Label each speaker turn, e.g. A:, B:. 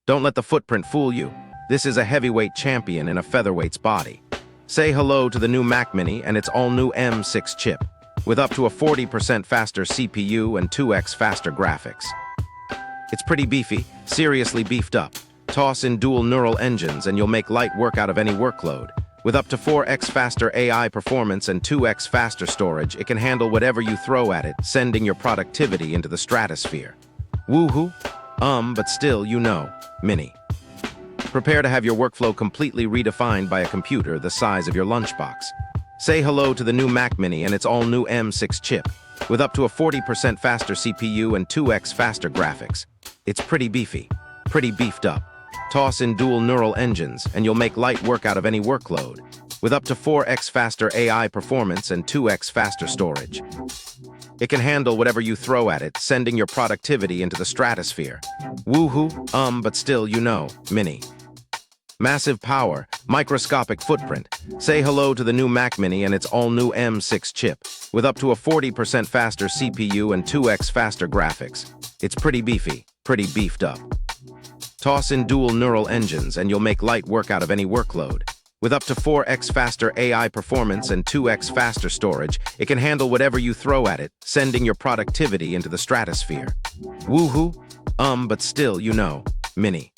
A: Don't let the footprint fool you. This is a heavyweight champion in a featherweight's body. Say hello to the new Mac Mini and its all-new M6 chip, with up to a 40% faster CPU and 2x faster graphics. It's pretty beefy, seriously beefed up. Toss in dual neural engines and you'll make light work out of any workload. With up to 4x faster AI performance and 2x faster storage, it can handle whatever you throw at it, sending your productivity into the stratosphere. Woohoo! But still, Mini. Prepare to have your workflow completely redefined by a computer the size of your lunchbox. Say hello to the new Mac Mini and its all-new M6 chip, with up to a 40% faster CPU and 2x faster graphics. It's pretty beefy, pretty beefed up. Toss in dual neural engines and you'll make light work out of any workload, with up to 4x faster AI performance and 2x faster storage. It can handle whatever you throw at it, sending your productivity into the stratosphere. Woohoo! But still, Mini. Massive power, microscopic footprint. Say hello to the new Mac Mini and its all-new M6 chip, with up to a 40% faster CPU and 2x faster graphics. It's pretty beefy, pretty beefed up. Toss in dual neural engines and you'll make light work out of any workload. With up to 4x faster AI performance and 2x faster storage, it can handle whatever you throw at it, sending your productivity into the stratosphere. Woohoo! But still, Mini.